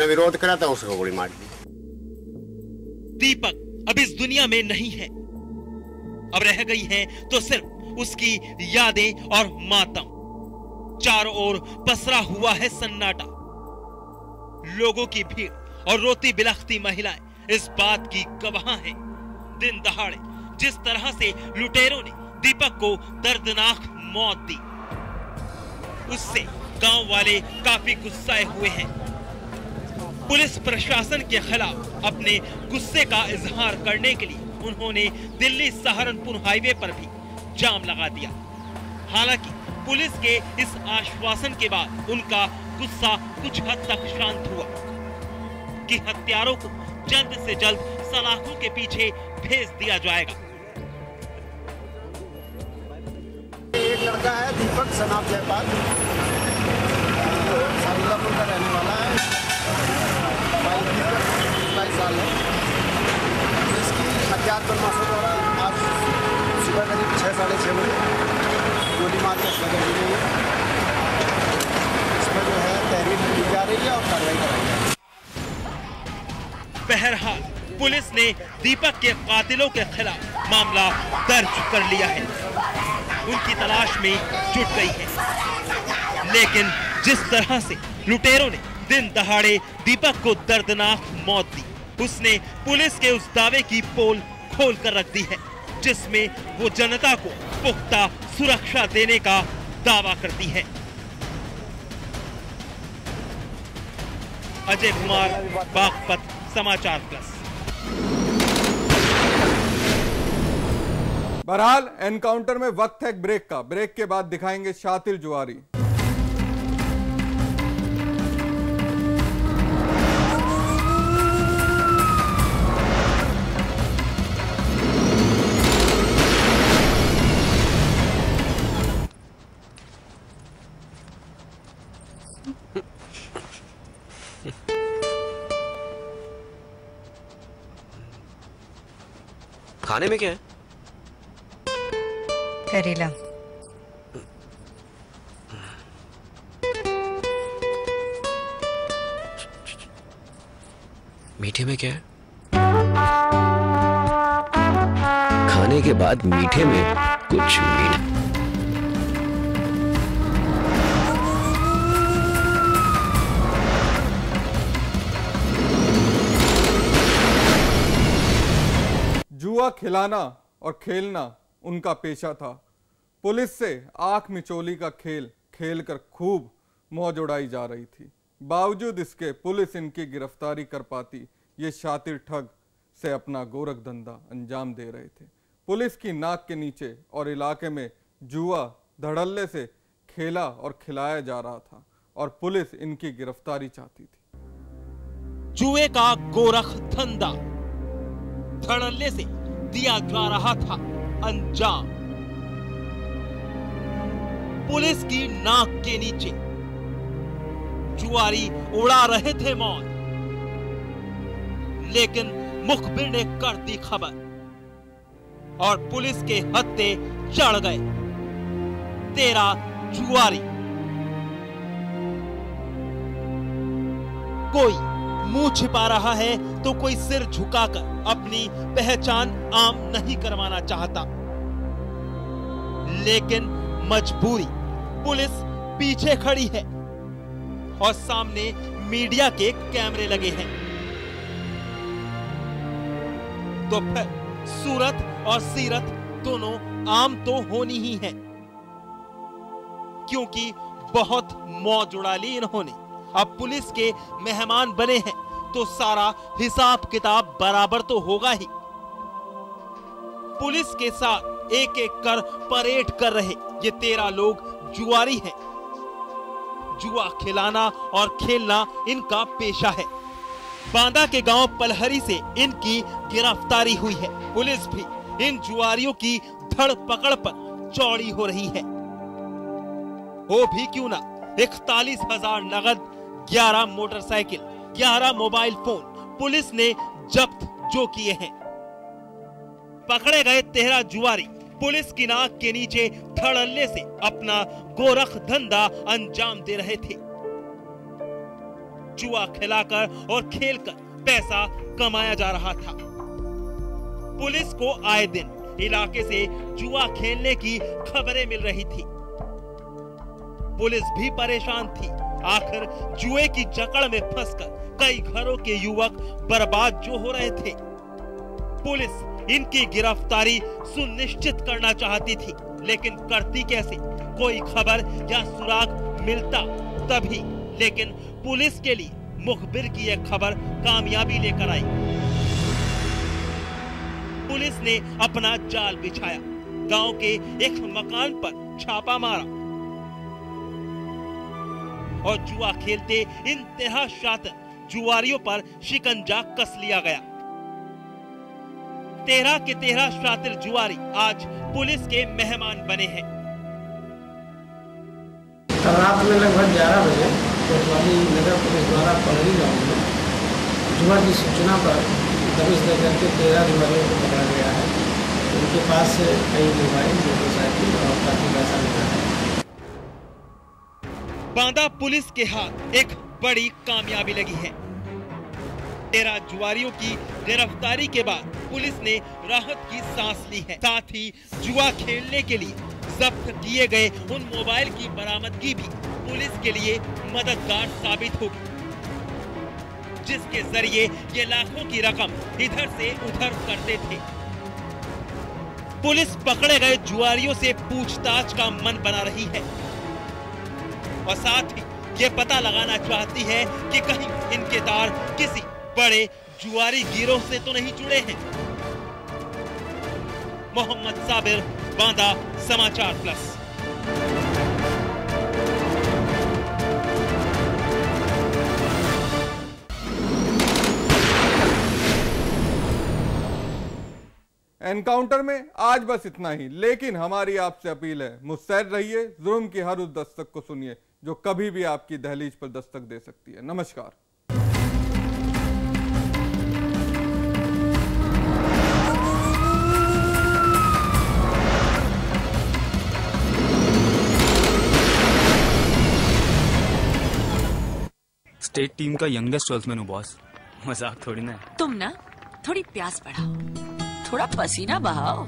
विरोध करा था, उसको गोली मार दी। दीपक अब इस दुनिया में नहीं है, अब रह गई है तो सिर्फ उसकी यादें और मातम। चारों ओर पसरा हुआ है सन्नाटा, लोगों की भीड़ और रोती बिलखती महिलाएं इस बात की गवाह हैं। दिन दहाड़े जिस तरह से लुटेरों ने दीपक को दर्दनाक मौत दी, उससे गांव वाले काफी गुस्साए हुए हैं। पुलिस प्रशासन के खिलाफ अपने गुस्से का इजहार करने के लिए उन्होंने दिल्ली सहारनपुर हाईवे पर भी जाम लगा दिया। हालांकि पुलिस के इस आश्वासन के बाद उनका गुस्सा कुछ हद तक शांत हुआ कि हत्यारों को जल्द से जल्द सलाखों के पीछे भेज दिया जाएगा। एक लड़का है दीपक सनाब जयपाल, सालिलापुर का रहने वाला है, 22 साल है। इसकी अज्ञात बदमाशों द्वारा आज सुबह करीब 6 साढ़े 6 बजे गोली मार के नगर दी गई है। इसमें जो है तहरीर की जा रही है और कार्रवाई कराई जा रही है। बहरहाल पुलिस ने दीपक के कातिलों के खिलाफ मामला दर्ज कर लिया है, उनकी तलाश में जुट गई है। लेकिन जिस तरह से लुटेरों ने दिन दहाड़े दीपक को दर्दनाक मौत दी, उसने पुलिस के उस दावे की पोल खोल कर रख दी है जिसमें वो जनता को पुख्ता सुरक्षा देने का दावा करती है। अजय कुमार, बागपत समाचार प्लस। बहरहाल एनकाउंटर में वक्त है ब्रेक का। ब्रेक के बाद दिखाएंगे शातिर जुआरी। खाने में क्या है? करेला। मीठे में क्या है? खाने के बाद मीठे में कुछ मीठा। जुआ खिलाना और खेलना उनका पेशा था। पुलिस से आंख मिचोली का खेल खेलकर खूब मौज उड़ाई जा रही थी। बावजूद इसके पुलिस इनकी गिरफ्तारी कर पाती ये शातिर ठग से अपना गोरख धंधा अंजाम दे रहे थे। पुलिस की नाक के नीचे और इलाके में जुआ धड़ल्ले से खेला और खिलाया जा रहा था और पुलिस इनकी गिरफ्तारी चाहती थी। जुए का गोरख धंधा धड़ल्ले से दिया जा रहा था अंजाम। पुलिस की नाक के नीचे जुआरी उड़ा रहे थे मौत, लेकिन मुखबिर ने कर दी खबर और पुलिस के हत्थे चढ़ गए 13 जुआरी। कोई मुंह छिपा रहा है तो कोई सिर झुकाकर अपनी पहचान आम नहीं करवाना चाहता, लेकिन मजबूरी पुलिस पीछे खड़ी है और सामने मीडिया के कैमरे लगे हैं। तो फिर सूरत और सीरत दोनों आम तो होनी ही है, क्योंकि बहुत मौज उड़ा ली इन्होंने। अब पुलिस के मेहमान बने हैं तो सारा हिसाब किताब बराबर तो होगा ही। पुलिस के साथ एक एक कर परेड कर रहे ये 13 लोग जुआरी हैं। जुआ खिलाना और खेलना इनका पेशा है। बांदा के गांव पलहरी से इनकी गिरफ्तारी हुई है। पुलिस भी इन जुआरियों की धड़ पकड़ पर चौड़ी हो रही है। हो भी क्यों ना 41,000 नगद, 11 मोटरसाइकिल, 11 मोबाइल फोन पुलिस ने जब्त जो किए हैं। पकड़े गए 13 जुआरी पुलिस की नाक के नीचे धड़ल्ले से अपना गोरख धंधा अंजाम दे रहे थे। जुआ खिलाकर और खेलकर पैसा कमाया जा रहा था। पुलिस को आए दिन इलाके से जुआ खेलने की खबरें मिल रही थी। पुलिस भी परेशान थी। आखिर जुए की जकड़ में फंसकर कई घरों के युवक बर्बाद जो हो रहे थे। पुलिस इनकी गिरफ्तारी सुनिश्चित करना चाहती थी, लेकिन करती कैसे? कोई खबर या सुराग मिलता तभी, लेकिन पुलिस के लिए मुखबिर की यह खबर कामयाबी लेकर आई। पुलिस ने अपना जाल बिछाया, गांव के एक मकान पर छापा मारा और जुआ खेलते इंतहा शातिर जुआरियों पर शिकंजा कस लिया गया। 13 के 13 शातिर जुआरी आज पुलिस के मेहमान बने हैं। रात में लगभग 11 बजे कोतवाली नगर पुलिस द्वारा पकड़ी गाँव में जुआ की सूचना पर दबिश देकर के 13 जुआरियों को पकड़ा गया है। उनके पास से कई मोबाइल, मोटरसाइकिल और काफी पैसा मिला है। बांदा पुलिस के हाथ एक बड़ी कामयाबी लगी है। 13 जुआरियों की गिरफ्तारी के बाद पुलिस ने राहत की सांस ली है। साथ ही जुआ खेलने के लिए जब्त किए गए उन मोबाइल की बरामदगी भी पुलिस के लिए मददगार साबित होगी, जिसके जरिए ये लाखों की रकम इधर से उधर करते थे। पुलिस पकड़े गए जुआरियों से पूछताछ का मन बना रही है और साथ ही ये पता लगाना चाहती है कि कहीं इनके तार किसी बड़े जुआरी गिरोह से तो नहीं जुड़े हैं। मोहम्मद साबिर, बांदा समाचार प्लस। एनकाउंटर में आज बस इतना ही, लेकिन हमारी आपसे अपील है, मुस्तैद रहिए। जुर्म की हर उस दस्तक को सुनिए जो कभी भी आपकी दहलीज पर दस्तक दे सकती है। नमस्कार। स्टेट टीम का यंगेस्ट ट्वेल्थमैन हूँ बॉस, मजाक थोड़ी ना है। तुम ना थोड़ी प्यास बढ़ाओ, थोड़ा पसीना बहाओ,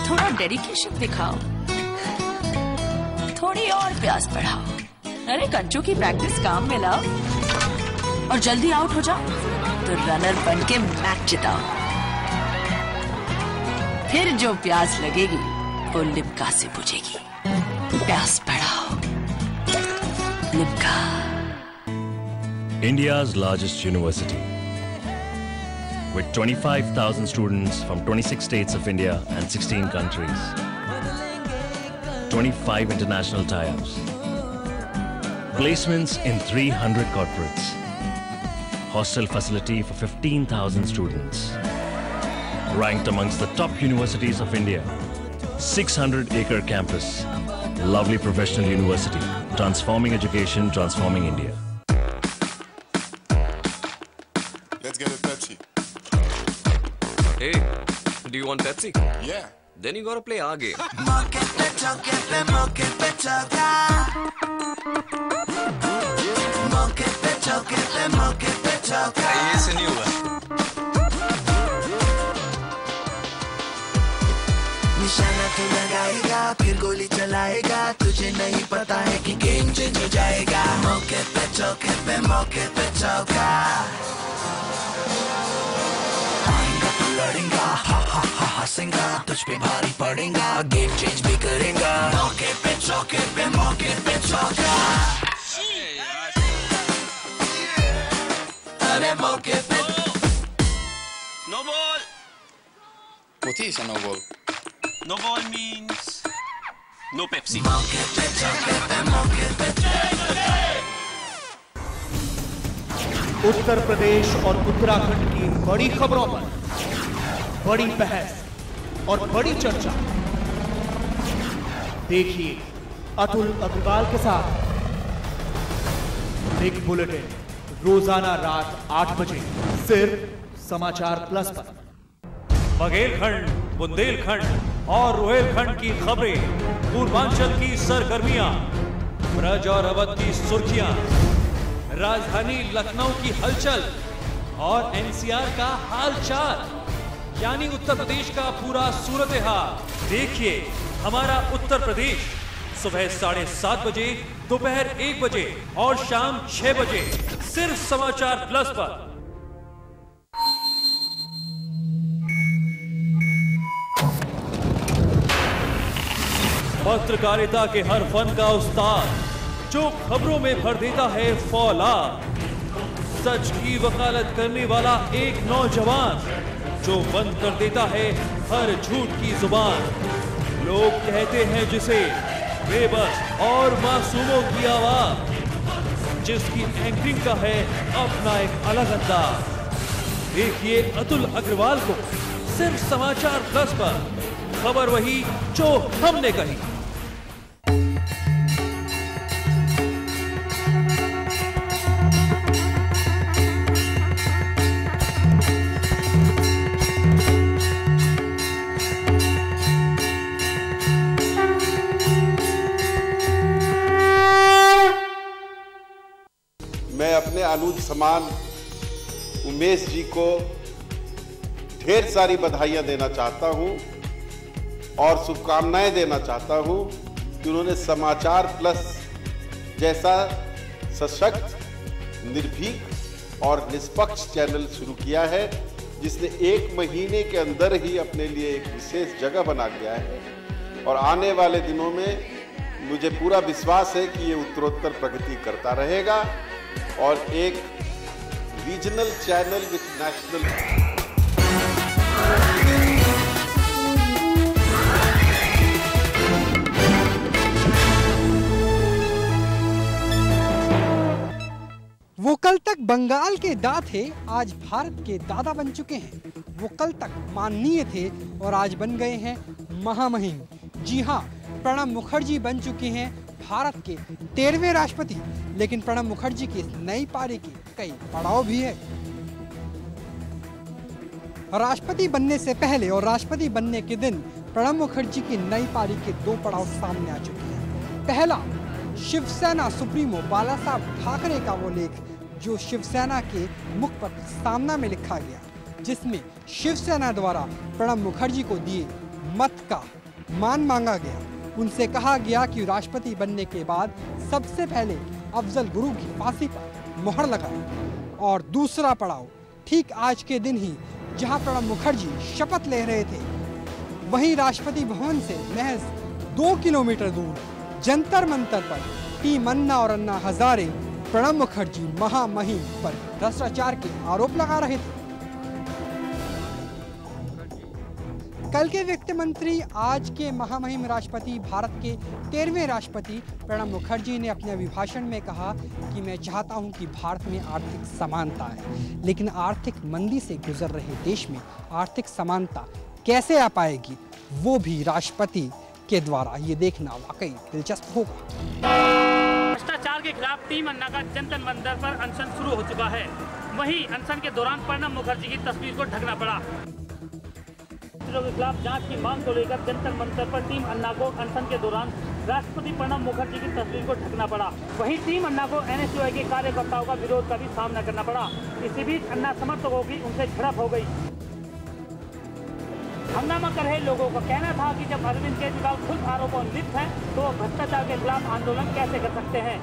थोड़ा डेडिकेशन दिखाओ, थोड़ी और प्यास बढ़ाओ। अरे कंचों की प्रैक्टिस काम में लाओ और जल्दी आउट हो जाओ तो रनर बन के मैच जिताओ। फिर जो प्यास लगेगी वो लिम्का से बुझेगी। प्यास बढ़ाओ, Limca. India's largest university, with 25,000 students from 26 states of India and 16 countries, 25 international tie-ups, placements in 300 corporates, hostel facility for 15,000 students, ranked amongst the top universities of India, 600-acre campus, lovely professional university, transforming education, transforming India. Let's get a Pepsi. Hey, do you want Pepsi? Yeah. Then you gotta play our game. ये से नहीं हुआ। निशाना तू लगाएगा, फिर गोली चलाएगा, तुझे नहीं पता है कि गेम चेंज हो जाएगा। मौके पे चौके पे मौके पे चौका, आएगा तू लड़ेगा, हा हा हा हंसेगा, तुझ पे भारी पड़ेगा, गेम चेंज भी करेगा। मौके पे चौके पे मौके पे चौका, अरे मौके पे। No ball. What is a no ball? No ball means no Pepsi. मौके पे चौके पे मौके पे चौका। उत्तर प्रदेश और उत्तराखंड की बड़ी खबरों पर बड़ी बहस और बड़ी चर्चा देखिए अतुल अग्रवाल के साथ बिग बुलेटिन रोजाना रात 8 बजे सिर्फ समाचार प्लस पर। बघेलखंड, बुंदेलखंड और रोहेलखंड की खबरें, पूर्वांचल की सरगर्मियां, ब्रज और अवध की सुर्खियां, राजधानी लखनऊ की हलचल और एनसीआर का हालचाल, यानी उत्तर प्रदेश का पूरा सूरत हाल। देखिए हमारा उत्तर प्रदेश सुबह 7:30 बजे, दोपहर 1 बजे और शाम 6 बजे सिर्फ समाचार प्लस पर। पत्रकारिता के हर फन का उस्ताद, जो खबरों में भर देता है फौलाद, सच की वकालत करने वाला एक नौजवान, जो बंद कर देता है हर झूठ की जुबान। लोग कहते हैं जिसे बेबस और मासूमों की आवाज, जिसकी एंकरिंग का है अपना एक अलग अंदाज। देखिए अतुल अग्रवाल को सिर्फ समाचार प्लस पर। खबर वही जो हमने कही। मैं अपने अनुज समान उमेश जी को ढेर सारी बधाइयां देना चाहता हूं और शुभकामनाएं देना चाहता हूं कि उन्होंने समाचार प्लस जैसा सशक्त, निर्भीक और निष्पक्ष चैनल शुरू किया है, जिसने 1 महीने के अंदर ही अपने लिए एक विशेष जगह बना लिया है। और आने वाले दिनों में मुझे पूरा विश्वास है कि ये उत्तरोत्तर प्रगति करता रहेगा और एक रीजनल चैनल विथ नेशनल। वो कल तक बंगाल के दादा थे, आज भारत के दादा बन चुके हैं। वो कल तक माननीय थे और आज बन गए हैं महामहिम। जी हाँ, प्रणब मुखर्जी बन चुके हैं भारत के 13वें राष्ट्रपति। लेकिन प्रणब मुखर्जी की इस नई पारी के कई पड़ाव भी है। राष्ट्रपति बनने से पहले और राष्ट्रपति बनने के दिन प्रणब मुखर्जी की नई पारी के 2 पड़ाव सामने आ चुके हैं। पहला, शिवसेना सुप्रीमो बाला साहब ठाकरे का वो लेख जो शिवसेना के मुखपत्र सामना में लिखा गया, जिसमें शिवसेना द्वारा प्रणब मुखर्जी को दिए मत का मान मांगा गया। उनसे कहा गया कि राष्ट्रपति बनने के बाद सबसे पहले अफजल गुरु की फांसी पर मोहर लगाए। और दूसरा पड़ाव ठीक आज के दिन ही, जहां प्रणब मुखर्जी शपथ ले रहे थे, वहीं राष्ट्रपति भवन से महज 2 किलोमीटर दूर जंतर मंतर पर टीम अन्ना और अन्ना हजारे प्रणब मुखर्जी महामहिम पर भ्रष्टाचार के आरोप लगा रहे थे। कल के वित्त मंत्री, आज के महामहिम राष्ट्रपति, भारत के 13वें राष्ट्रपति प्रणब मुखर्जी ने अपने अभिभाषण में कहा कि मैं चाहता हूं कि भारत में आर्थिक समानता है, लेकिन आर्थिक मंदी से गुजर रहे देश में आर्थिक समानता कैसे आ पाएगी, वो भी राष्ट्रपति के द्वारा ये देखना वाकई दिलचस्प होगा। भ्रष्टाचार के खिलाफ टीम अन्ना का जंतर मंतर पर अनशन शुरू हो चुका है। वहीं अनशन के दौरान प्रणब मुखर्जी की तस्वीर को ढकना पड़ा। के खिलाफ जांच की मांग को लेकर जंतर मंतर पर टीम अन्ना को अनशन के दौरान राष्ट्रपति प्रणब मुखर्जी की तस्वीर को ढकना पड़ा। वहीं टीम अन्ना को एनएसयूआई के कार्यकर्ताओं का विरोध का भी सामना करना पड़ा। इसी बीच अन्ना समर्थकों की उनसे झड़प हो गई। हंगामा कर रहे लोगों का कहना था कि जब अरविंद केजरीवाल खुद आरोपों में लिप्त हैं, तो वो भ्रष्टाचार के खिलाफ आंदोलन कैसे कर सकते हैं।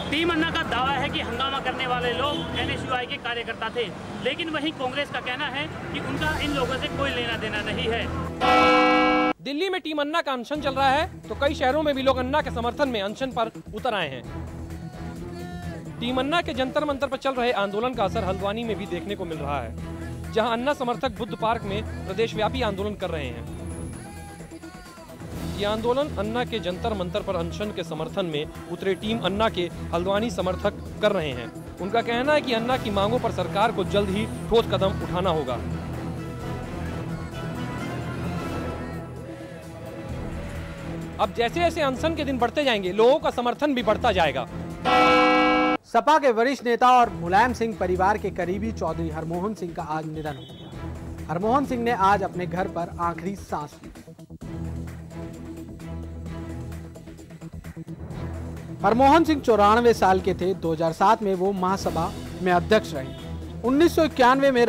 टीम अन्ना का दावा है कि हंगामा करने वाले लोग एनएसयूआई के कार्यकर्ता थे, लेकिन वहीं कांग्रेस का कहना है कि उनका इन लोगों से कोई लेना देना नहीं है। दिल्ली में टीम अन्ना का अनशन चल रहा है, तो कई शहरों में भी लोग अन्ना के समर्थन में अनशन पर उतर आए हैं। टीम अन्ना के जंतर मंतर पर चल रहे आंदोलन का असर हल्द्वानी में भी देखने को मिल रहा है, जहां अन्ना समर्थक बुद्ध पार्क में प्रदेशव्यापी आंदोलन कर रहे हैं। ये आंदोलन अन्ना के जंतर मंतर पर अनशन के समर्थन में उतरे टीम अन्ना के हल्द्वानी समर्थक कर रहे हैं। उनका कहना है कि अन्ना की मांगों पर सरकार को जल्द ही ठोस कदम उठाना होगा। अब जैसे जैसे अनशन के दिन बढ़ते जाएंगे, लोगों का समर्थन भी बढ़ता जाएगा। सपा के वरिष्ठ नेता और मुलायम सिंह परिवार के करीबी चौधरी हरमोहन सिंह का आज निधन हो गया। हरमोहन सिंह ने आज अपने घर पर आखिरी सांस ली। हरमोहन सिंह 94 साल के थे। 2007 में वो महासभा में अध्यक्ष रहे। 1991 में